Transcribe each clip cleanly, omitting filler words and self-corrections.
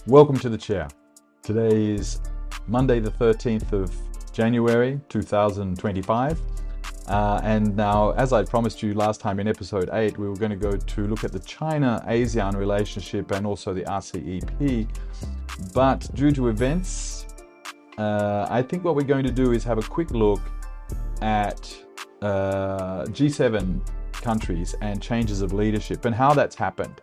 Welcome to the chair. Today is Monday the 13th of January 2025 and now, as I promised you last time in episode 8, we were going to go to look at the China-ASEAN relationship and also the RCEP, but due to events, I think what we're going to do is have a quick look at G7 countries and changes of leadership and how that's happened.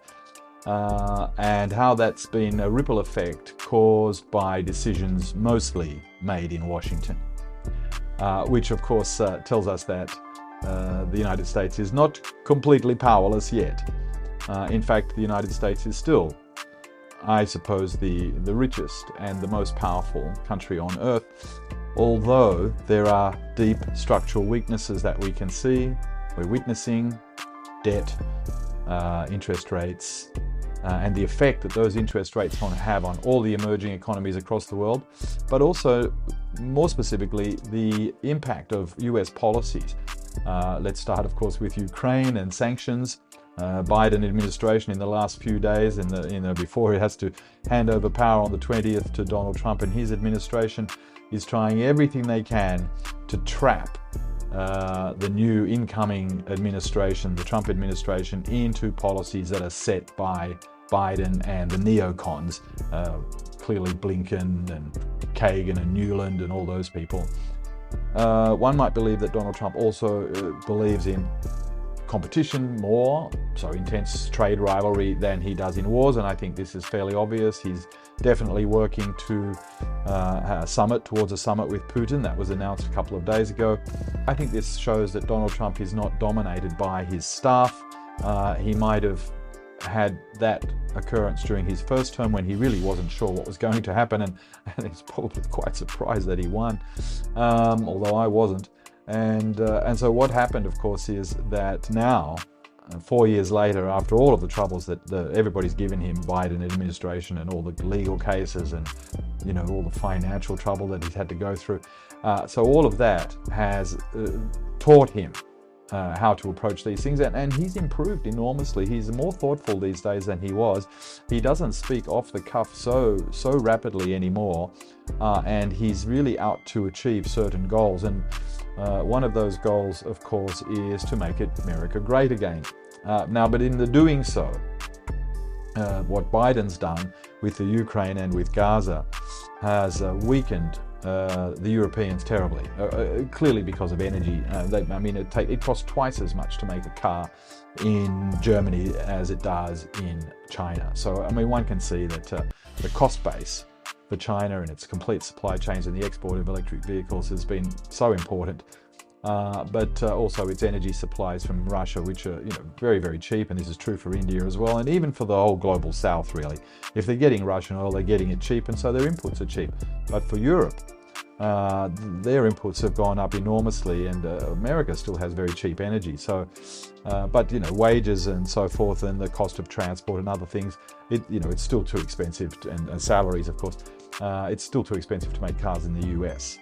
And how that's been a ripple effect caused by decisions mostly made in Washington, which of course tells us that the United States is not completely powerless yet. In fact, the United States is still, I suppose, the richest and the most powerful country on earth, although there are deep structural weaknesses that we can see. We're witnessing debt, interest rates, and the effect that those interest rates have on all the emerging economies across the world, but also, more specifically, the impact of US policies. Let's start, of course, with Ukraine and sanctions. Biden administration in the last few days, before he has to hand over power on the 20th to Donald Trump and his administration, is trying everything they can to trap the new incoming administration, the Trump administration, into policies that are set by Biden and the neocons, clearly Blinken and Kagan and Newland and all those people. One might believe that Donald Trump also believes in competition more, so intense trade rivalry, than he does in wars, and I think this is fairly obvious. He's definitely working to towards a summit with Putin that was announced a couple of days ago. I think this shows that Donald Trump is not dominated by his staff. He might have had that occurrence during his first term when he really wasn't sure what was going to happen, and he's probably quite surprised that he won, although I wasn't. And so what happened, of course, is that now, 4 years later, after all of the troubles that everybody's given him, Biden administration, and all the legal cases and all the financial trouble that he's had to go through, so all of that has taught him how to approach these things, and he's improved enormously. He's more thoughtful these days than he was. He doesn't speak off the cuff so rapidly anymore, and he's really out to achieve certain goals. And one of those goals, of course, is to make America great again. Now, but in the doing so, what Biden's done with the Ukraine and with Gaza has weakened the Europeans terribly, clearly because of energy. It costs twice as much to make a car in Germany as it does in China. So, one can see that the cost base for China and its complete supply chains and the export of electric vehicles has been so important. But also its energy supplies from Russia, which are very, very cheap, and this is true for India as well, and even for the whole global south, really. If they're getting Russian oil, they're getting it cheap, and so their inputs are cheap. But for Europe, their inputs have gone up enormously, and America still has very cheap energy. So, but wages and so forth, and the cost of transport and other things, it's still too expensive, and salaries, of course, it's still too expensive to make cars in the US.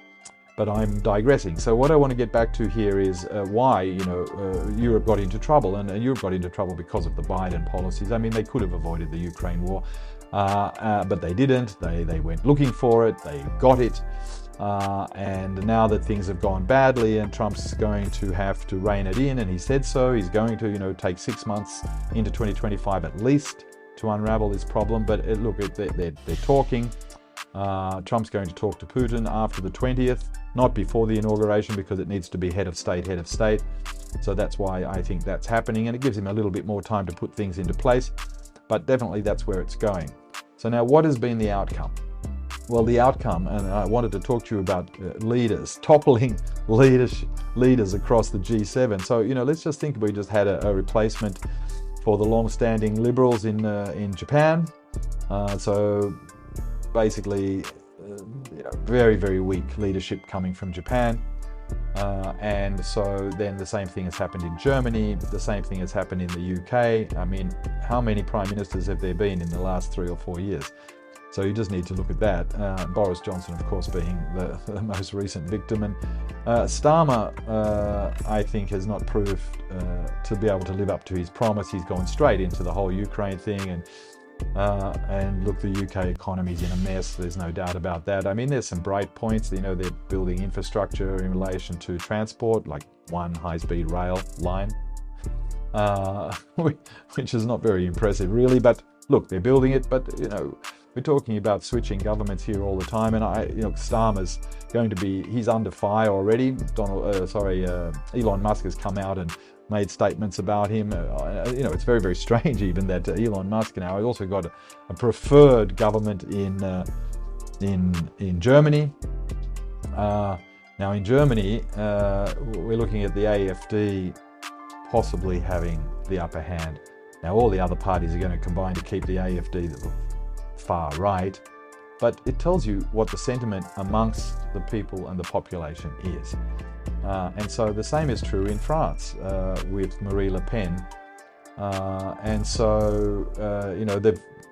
But I'm digressing. So what I want to get back to here is why Europe got into trouble, and Europe got into trouble because of the Biden policies. They could have avoided the Ukraine war, but they didn't. They went looking for it. They got it, and now that things have gone badly, and Trump's going to have to rein it in, and he said so. He's going to take 6 months into 2025 at least to unravel this problem. But look, they're talking. Trump's going to talk to Putin after the 20th, not before the inauguration, because it needs to be head of state. So that's why I think that's happening, and it gives him a little bit more time to put things into place, but definitely that's where it's going. So now, what has been the outcome? Well, the outcome, and I wanted to talk to you about toppling leaders across the G7. So, let's just think we just had a replacement for the long-standing liberals in Japan. So basically, very, very weak leadership coming from Japan. And so then the same thing has happened in Germany, the same thing has happened in the UK. How many prime ministers have there been in the last 3 or 4 years? So you just need to look at that. Boris Johnson, of course, being the most recent victim. And Starmer, I think, has not proved to be able to live up to his promise. He's gone straight into the whole Ukraine thing, and And look, the UK economy is in a mess, there's no doubt about that. I mean, there's some bright points. You know, they're building infrastructure in relation to transport, like one high-speed rail line, which is not very impressive really, but look, they're building it. But you know, we're talking about switching governments here all the time, and Starmer's going to be, he's under fire already. Elon Musk has come out and made statements about him. It's very, very strange even that Elon Musk now has also got a preferred government in Germany. Now in Germany, we're looking at the AfD possibly having the upper hand. Now all the other parties are going to combine to keep the AfD the far right, but it tells you what the sentiment amongst the people and the population is. And so the same is true in France with Marine Le Pen.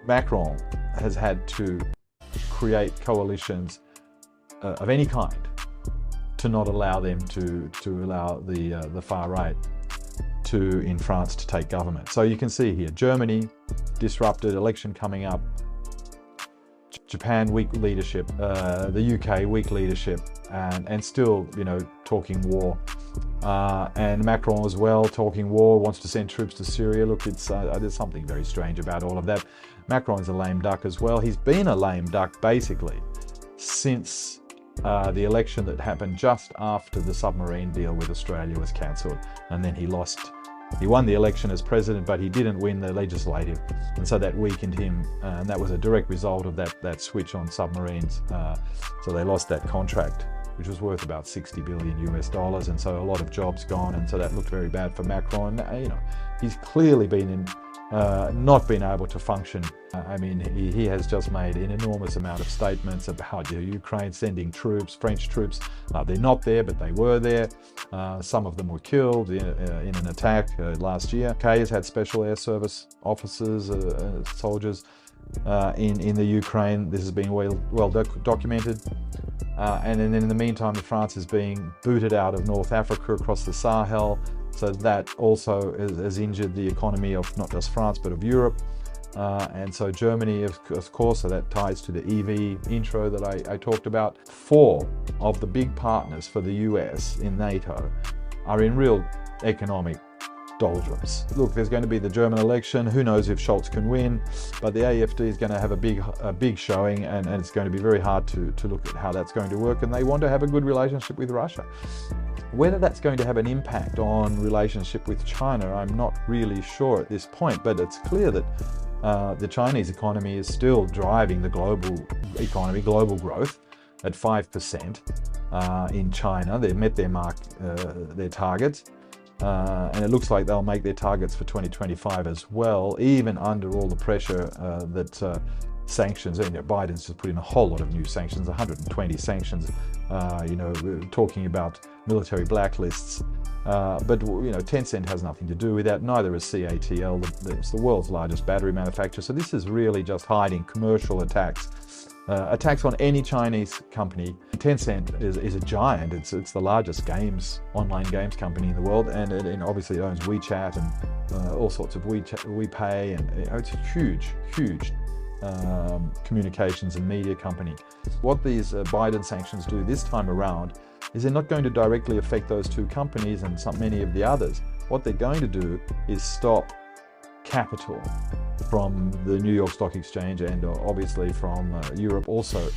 Macron has had to create coalitions of any kind to not allow them to allow the far right in France to take government. So you can see here, Germany, disrupted, election coming up, Japan, weak leadership, the UK, weak leadership, and still, talking war. And Macron as well, talking war, wants to send troops to Syria. Look, there's something very strange about all of that. Macron's a lame duck as well. He's been a lame duck basically since the election that happened just after the submarine deal with Australia was cancelled, and then he lost. He won the election as president, but he didn't win the legislative, and so that weakened him, and that was a direct result of that switch on submarines. So they lost that contract, which was worth about $60 billion US, and so a lot of jobs gone, and so that looked very bad for Macron. He's clearly been not been able to function. He has just made an enormous amount of statements about Ukraine sending troops, French troops. They're not there, but they were there. Some of them were killed in an attack last year. UK has had special air service officers, soldiers in the Ukraine. This has been well documented. And then in the meantime, France is being booted out of North Africa across the Sahel. So that also has injured the economy of not just France, but of Europe. And so Germany, of course, so that ties to the EV intro that I talked about. 4 of the big partners for the US in NATO are in real economic doldrums. Look, there's going to be the German election. Who knows if Scholz can win, but the AfD is going to have a big showing, and it's going to be very hard to look at how that's going to work, and they want to have a good relationship with Russia. Whether that's going to have an impact on relationship with China, I'm not really sure at this point, but it's clear that the Chinese economy is still driving the global economy, global growth at 5% in China. They've met their targets. And it looks like they'll make their targets for 2025 as well, even under all the pressure that sanctions, Biden's just put in a whole lot of new sanctions, 120 sanctions, we're talking about military blacklists. But Tencent has nothing to do with that, neither is CATL, it's the world's largest battery manufacturer. So this is really just hiding commercial attacks. Attacks on any Chinese company. Tencent is a giant. It's the largest online games company in the world, and obviously it owns WeChat and all sorts of WePay, and it's a huge communications and media company. What these Biden sanctions do this time around is they're not going to directly affect those 2 companies and many of the others. What they're going to do is stop capital from the New York Stock Exchange and obviously from Europe also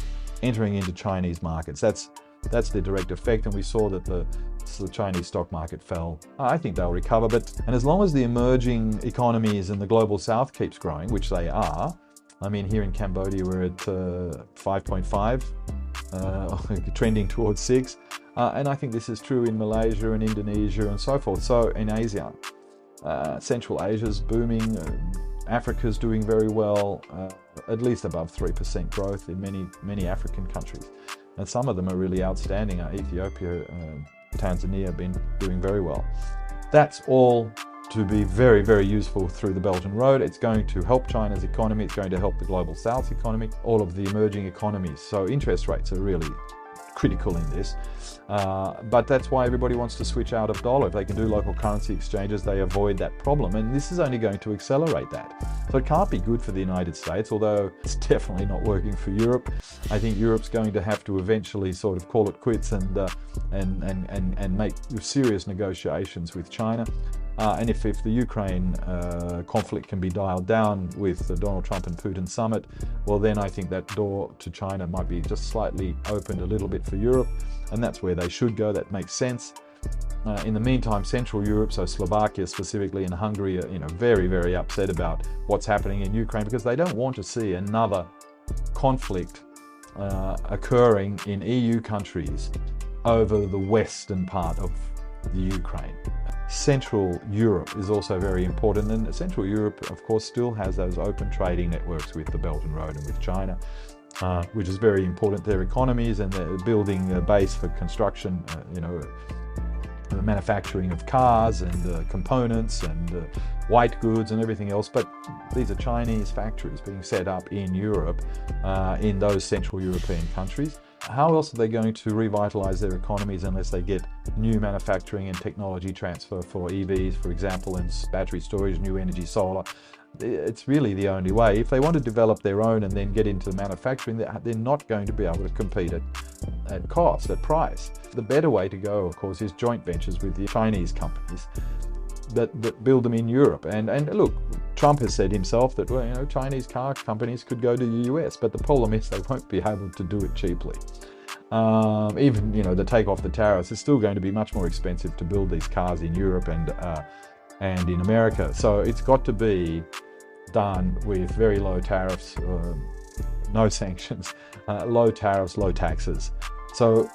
entering into Chinese markets. That's the direct effect, and we saw that the Chinese stock market fell. I think they'll recover, and as long as the emerging economies in the global south keeps growing, which they are, here in Cambodia we're at 5.5, trending towards 6, and I think this is true in Malaysia and Indonesia and so forth. So in ASEAN, Central Asia's booming, Africa's doing very well, at least above 3% growth in many African countries. And some of them are really outstanding. Ethiopia, Tanzania have been doing very well. That's all to be very, very useful through the Belt and Road. It's going to help China's economy. It's going to help the global South economy, all of the emerging economies. So interest rates are really critical in this. But that's why everybody wants to switch out of dollar. If they can do local currency exchanges, they avoid that problem. And this is only going to accelerate that. So it can't be good for the United States, although it's definitely not working for Europe. I think Europe's going to have to eventually sort of call it quits and make serious negotiations with China. And if the Ukraine conflict can be dialed down with the Donald Trump and Putin summit, well, then I think that door to China might be just slightly opened a little bit for Europe, and that's where they should go. That makes sense. In the meantime, Central Europe, so Slovakia specifically and Hungary, are very, very upset about what's happening in Ukraine because they don't want to see another conflict occurring in EU countries over the western part of the Ukraine. Central Europe is also very important, and Central Europe, of course, still has those open trading networks with the Belt and Road and with China, which is very important to their economies, and they're building a base for construction, the manufacturing of cars and components and white goods and everything else. But these are Chinese factories being set up in Europe, in those Central European countries. How else are they going to revitalize their economies unless they get new manufacturing and technology transfer for EVs, for example, and battery storage, new energy, solar? It's really the only way. If they want to develop their own and then get into manufacturing, they're not going to be able to compete at cost, at price. The better way to go, of course, is joint ventures with the Chinese companies that build them in Europe. And look, Trump has said himself that, well, Chinese car companies could go to the US, but the problem is they won't be able to do it cheaply. Even, to take off the tariffs, it's still going to be much more expensive to build these cars in Europe and in America. So it's got to be done with very low tariffs, no sanctions, low tariffs, low taxes. So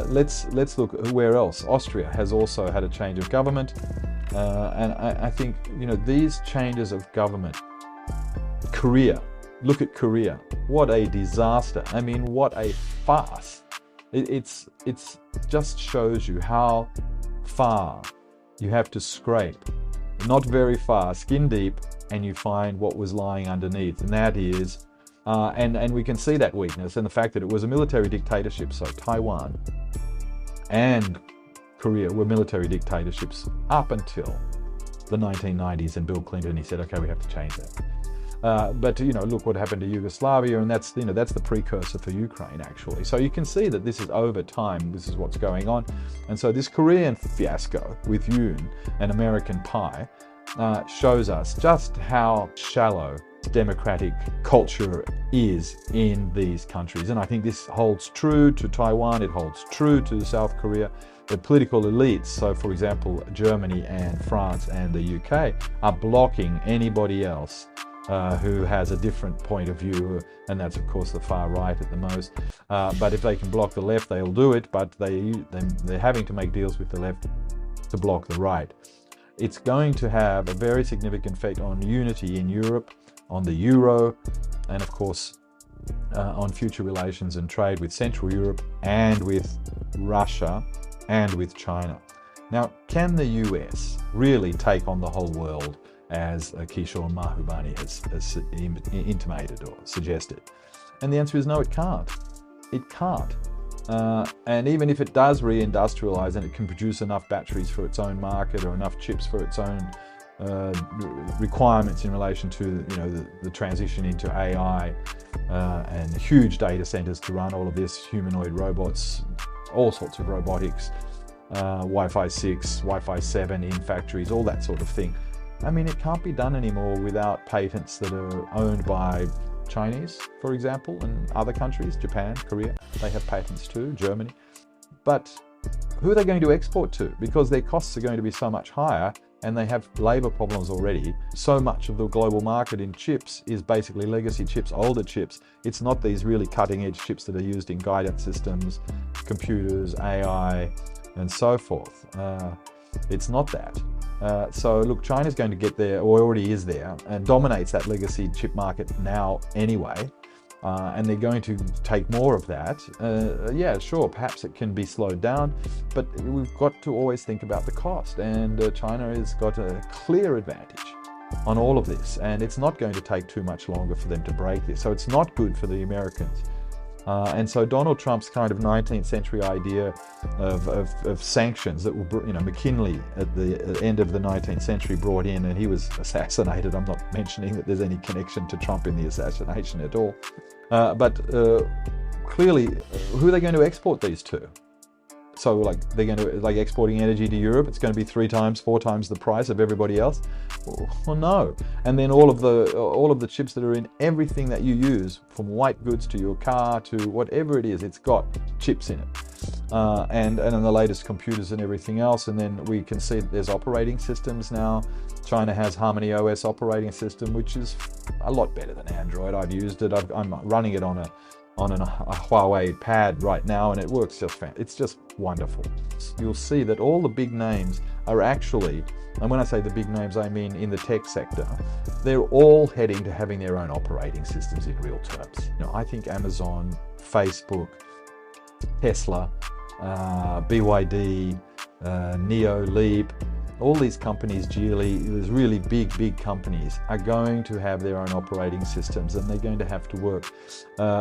let's look where else. Austria has also had a change of government, and I think these changes of government. Korea, look at Korea. What a disaster! I mean, what a farce! It's just shows you how far you have to scrape. Not very far, skin deep, and you find what was lying underneath, and that is. And we can see that weakness in the fact that it was a military dictatorship. So Taiwan and Korea were military dictatorships up until the 1990s, and Bill Clinton, he said, okay, we have to change that. But look what happened to Yugoslavia, and that's that's the precursor for Ukraine, actually. So you can see that this is over time, this is what's going on. And so this Korean fiasco with Yoon and American Pie shows us just how shallow democratic culture is in these countries. And I think this holds true to Taiwan, it holds true to South Korea. The political elites, so for example, Germany and France and the UK, are blocking anybody else who has a different point of view, and that's of course the far right at the most. But if they can block the left, they'll do it, but they're having to make deals with the left to block the right. It's going to have a very significant effect on unity in Europe, on the euro, and of course on future relations and trade with Central Europe and with Russia and with China. Now, can the US really take on the whole world as Kishore Mahbubani has intimated or suggested? And the answer is no, it can't. It can't. And even if it does reindustrialize and it can produce enough batteries for its own market or enough chips for its own requirements in relation to the transition into AI and huge data centers to run all of this, humanoid robots, all sorts of robotics, Wi-Fi 6, Wi-Fi 7 in factories, all that sort of thing. I mean, it can't be done anymore without patents that are owned by Chinese, for example, and other countries, Japan, Korea, they have patents too, Germany. But who are they going to export to? Because their costs are going to be so much higher, and they have labor problems already. So much of the global market in chips is basically legacy chips, older chips. It's not these really cutting edge chips that are used in guidance systems, computers, AI, and so forth. It's not that. So look, China's going to get there, or already is there, and dominates that legacy chip market now anyway. And they're going to take more of that. Yeah, sure, perhaps it can be slowed down, but we've got to always think about the cost. And China has got a clear advantage on all of this, and it's not going to take too much longer for them to break this. So it's not good for the Americans And so Donald Trump's kind of 19th century idea of sanctions that will, McKinley at the end of the 19th century brought in, and he was assassinated. I'm not mentioning that there's any connection to Trump in the assassination at all. But clearly, who are they going to export these to? So like they're going to, like exporting energy to Europe, it's going to be 3 times, 4 times the price of everybody else? Well, no. And then all of the chips that are in everything that you use, from white goods to your car to whatever it is, it's got chips in it. And in the latest computers and everything else. And then we can see that there's operating systems now. China has Harmony OS operating system, which is a lot better than Android. I've used it. I'm running it on a Huawei pad right now, and it works it's just wonderful. You'll see that all the big names are actually, and when I say the big names, I mean in the tech sector, they're all heading to having their own operating systems in real terms. I think Amazon, Facebook, Tesla, BYD, Neo, Leap, all these companies, Geely, these really big companies are going to have their own operating systems, and they're going to have to work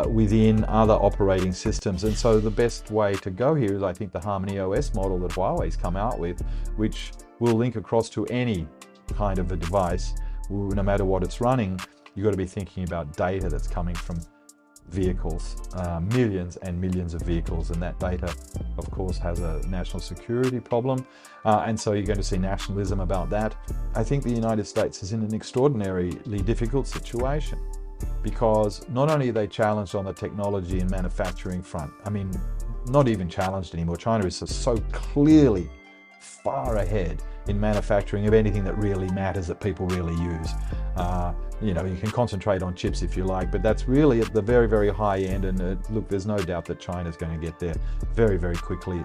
within other operating systems. And so the best way to go here is, I think, the Harmony OS model that Huawei's come out with, which will link across to any kind of a device, no matter what it's running. You've got to be thinking about data that's coming from vehicles, millions and millions of vehicles, and that data, of course, has a national security problem, and so you're going to see nationalism about that. I think the United States is in an extraordinarily difficult situation, because not only are they challenged on the technology and manufacturing front, I mean, not even challenged anymore. China is so clearly far ahead in manufacturing of anything that really matters, that people really use. You can concentrate on chips if you like, but that's really at the very, very high end. And look, there's no doubt that China's going to get there very, very quickly.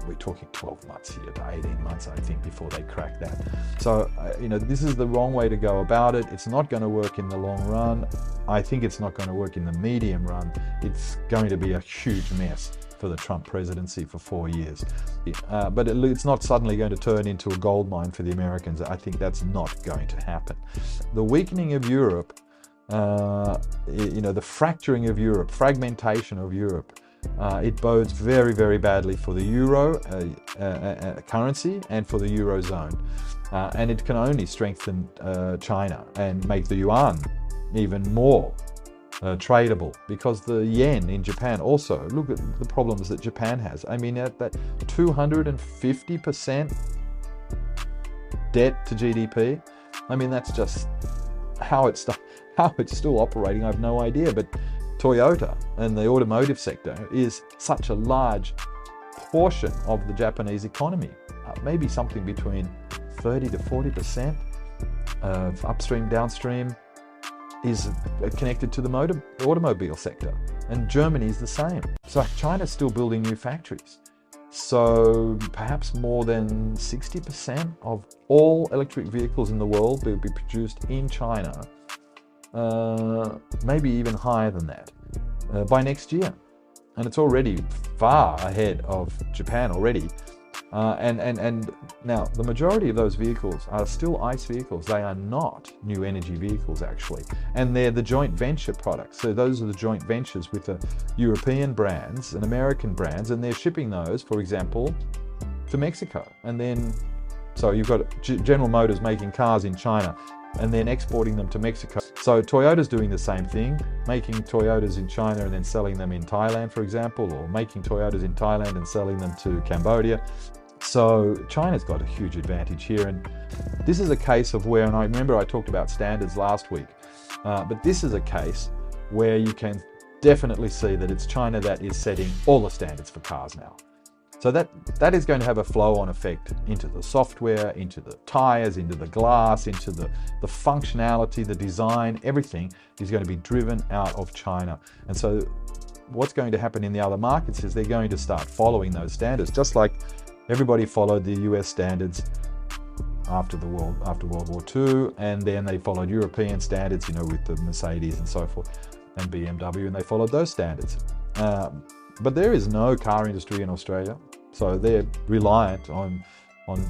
We're talking 12 months here to 18 months, I think, before they crack that. So, this is the wrong way to go about it. It's not going to work in the long run. I think it's not going to work in the medium run. It's going to be a huge mess for the Trump presidency for 4 years. But it's not suddenly going to turn into a gold mine for the Americans. I think that's not going to happen. The weakening of Europe, the fracturing of Europe, fragmentation of Europe, it bodes very, very badly for the euro currency and for the eurozone. And it can only strengthen China and make the yuan even more tradable, because the yen in Japan also, look at the problems that Japan has. I mean, at that 250% debt to GDP, I mean, that's just how it's still operating. I have no idea. But Toyota and the automotive sector is such a large portion of the Japanese economy, maybe something between 30 to 40% of upstream, downstream is connected to the automobile sector, and Germany is the same. So China's still building new factories. So perhaps more than 60% of all electric vehicles in the world will be produced in China, maybe even higher than that, by next year. And it's already far ahead of Japan already. And now the majority of those vehicles are still ICE vehicles. They are not new energy vehicles, actually. And they're the joint venture products. So those are the joint ventures with the European brands and American brands, and they're shipping those, for example, to Mexico. And then, so you've got General Motors making cars in China and then exporting them to Mexico. So Toyota's doing the same thing, making Toyotas in China and then selling them in Thailand, for example, or making Toyotas in Thailand and selling them to Cambodia. So China's got a huge advantage here, and this is a case of where, and I remember I talked about standards last week, but this is a case where you can definitely see that it's China that is setting all the standards for cars now. So that is going to have a flow-on effect into the software, into the tires, into the glass, into the functionality, the design, everything is going to be driven out of China. And so what's going to happen in the other markets is they're going to start following those standards, just like everybody followed the US standards after World War II, and then they followed European standards, with the Mercedes and so forth, and BMW, and they followed those standards. But there is no car industry in Australia, so they're reliant on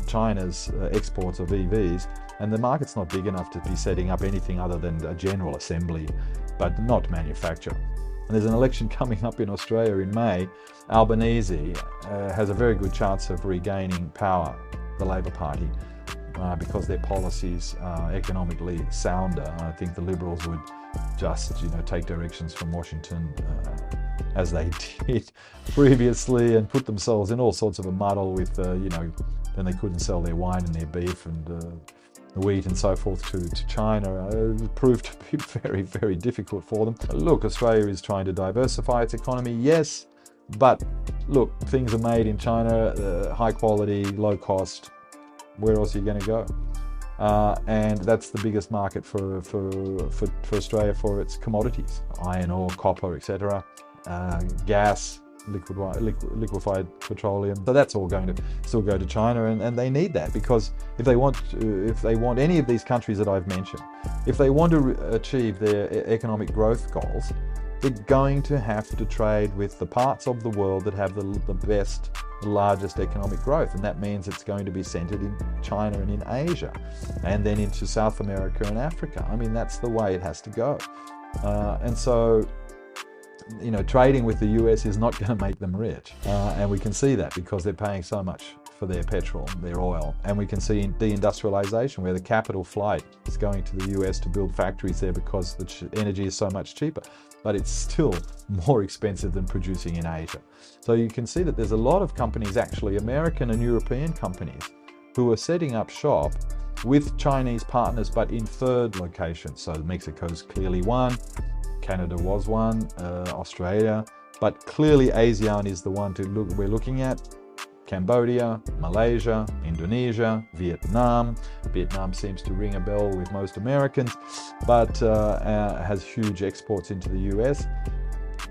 China's exports of EVs, and the market's not big enough to be setting up anything other than a general assembly, but not manufacture. and there's an election coming up in Australia in May, Albanese has a very good chance of regaining power, the Labor Party, because their policies are economically sounder. I think the Liberals would just, take directions from Washington as they did previously, and put themselves in all sorts of a muddle with, then they couldn't sell their wine and their beef and the wheat and so forth to China. It proved to be very, very difficult for them. Look, Australia is trying to diversify its economy, yes, but look, things are made in China, high quality, low cost. Where else are you going to go? And that's the biggest market for Australia for its commodities: iron ore, copper, etc., gas, liquefied petroleum. So that's all going to still go to China, and they need that, because if they want any of these countries that I've mentioned, if they want to achieve their economic growth goals, they're going to have to trade with the parts of the world that have the best, the largest economic growth, and that means it's going to be centered in China and in Asia, and then into South America and Africa. I mean, that's the way it has to go. And so, trading with the US is not going to make them rich, and we can see that because they're paying so much for their petrol, their oil. And we can see deindustrialization, where the capital flight is going to the US to build factories there because the energy is so much cheaper, but it's still more expensive than producing in Asia. So you can see that there's a lot of companies, actually American and European companies, who are setting up shop with Chinese partners, but in third locations. So Mexico's clearly one, Canada was one, Australia, but clearly ASEAN is the one we're looking at. Cambodia, Malaysia, Indonesia, Vietnam. Vietnam seems to ring a bell with most Americans, but has huge exports into the US.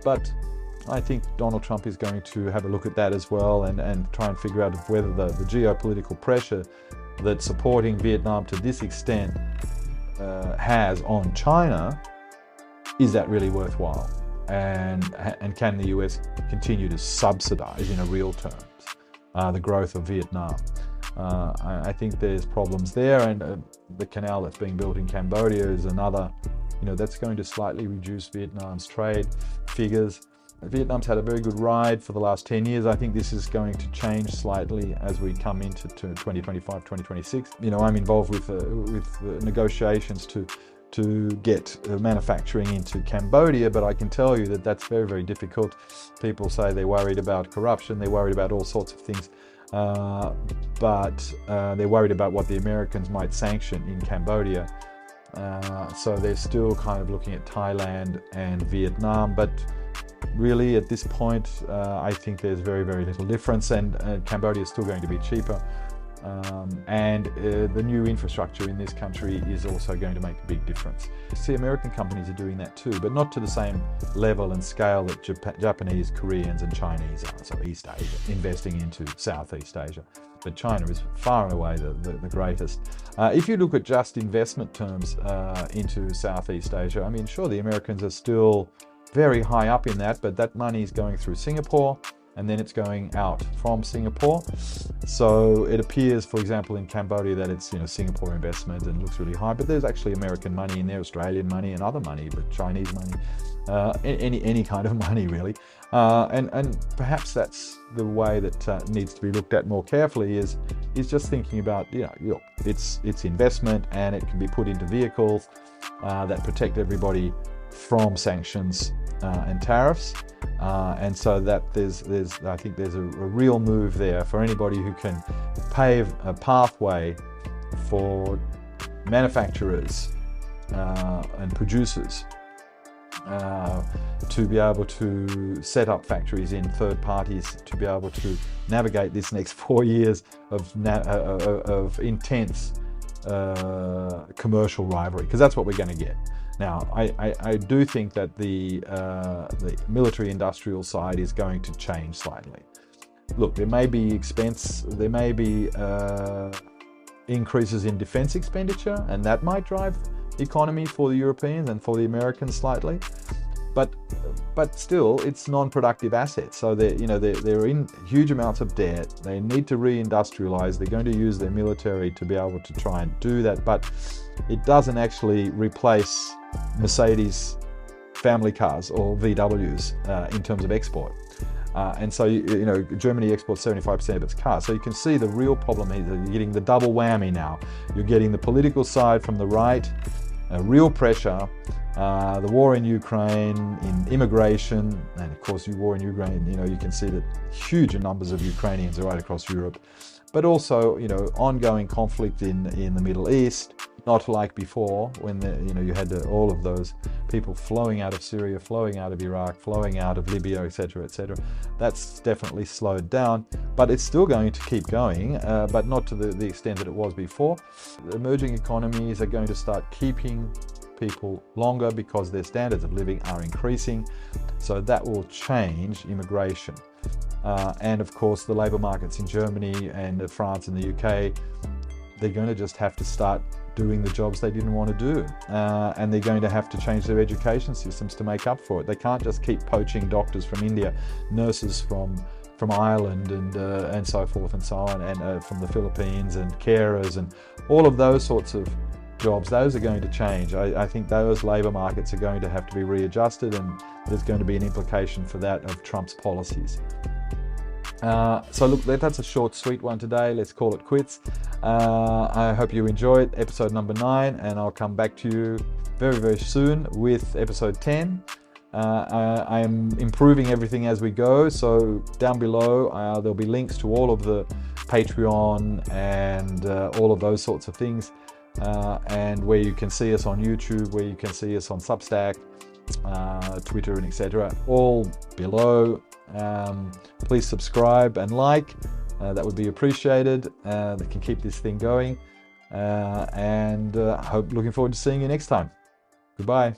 But I think Donald Trump is going to have a look at that as well, and try and figure out whether the geopolitical pressure that supporting Vietnam to this extent has on China, is that really worthwhile? And can the US continue to subsidize, in real terms, the growth of Vietnam? I think there's problems there, and the canal that's being built in Cambodia is another, that's going to slightly reduce Vietnam's trade figures. Vietnam's had a very good ride for the last 10 years. I think this is going to change slightly as we come into 2025, 2026. I'm involved with negotiations to get manufacturing into Cambodia, but I can tell you that that's very, very difficult. People say they're worried about corruption, they're worried about all sorts of things, but they're worried about what the Americans might sanction in Cambodia. So they're still kind of looking at Thailand and Vietnam, but really at this point, I think there's very, very little difference, and Cambodia is still going to be cheaper. And the new infrastructure in this country is also going to make a big difference. See, American companies are doing that too, but not to the same level and scale that Japanese, Koreans and Chinese are, so East Asia, investing into Southeast Asia. But China is far and away the greatest. If you look at just investment terms into Southeast Asia, I mean, sure, the Americans are still very high up in that, but that money is going through Singapore, and then it's going out from Singapore. So it appears, for example, in Cambodia that it's Singapore investment and looks really high, but there's actually American money in there, Australian money and other money, but Chinese money, any kind of money really. And perhaps that's the way that needs to be looked at more carefully, is just thinking about, it's investment, and it can be put into vehicles that protect everybody from sanctions and tariffs. And so that I think there's a real move there for anybody who can pave a pathway for manufacturers and producers to be able to set up factories in third parties, to be able to navigate this next 4 years of intense commercial rivalry, because that's what we're going to get. Now, I do think that the military-industrial side is going to change slightly. Look, there may be increases in defense expenditure, and that might drive the economy for the Europeans and for the Americans slightly. But still, it's non-productive assets. So they're in huge amounts of debt. They need to re-industrialize. They're going to use their military to be able to try and do that. But it doesn't actually replace Mercedes family cars or VWs in terms of export. And so, you know, Germany exports 75% of its cars. So you can see the real problem is that you're getting the double whammy now. You're getting the political side from the right, real pressure, the war in Ukraine, in immigration, and of course, the war in Ukraine, you know, you can see that huge numbers of Ukrainians are right across Europe, but also, you know, ongoing conflict in the Middle East, not like before when, you know, you had all of those people flowing out of Syria, flowing out of Iraq, flowing out of Libya, etc., etc. That's definitely slowed down, but it's still going to keep going, but not to the extent that it was before. Emerging economies are going to start keeping people longer because their standards of living are increasing, so that will change immigration. And of course, the labour markets in Germany and France and the UK, they're going to just have to start doing the jobs they didn't want to do, and they're going to have to change their education systems to make up for it. They can't just keep poaching doctors from India, nurses from Ireland, and so forth and so on, and from the Philippines, and carers and all of those sorts of jobs. Those are going to change. I think those labour markets are going to have to be readjusted, and there's going to be an implication for that of Trump's policies. So look, that's a short, sweet one today. Let's call it quits. I hope you enjoyed episode number 9, and I'll come back to you very, very soon with episode 10. I am improving everything as we go, so down below there'll be links to all of the Patreon and all of those sorts of things, and where you can see us on YouTube, where you can see us on Substack, Twitter, and etc. all below. Please subscribe and like, that would be appreciated. That can keep this thing going, and looking forward to seeing you next time. Goodbye.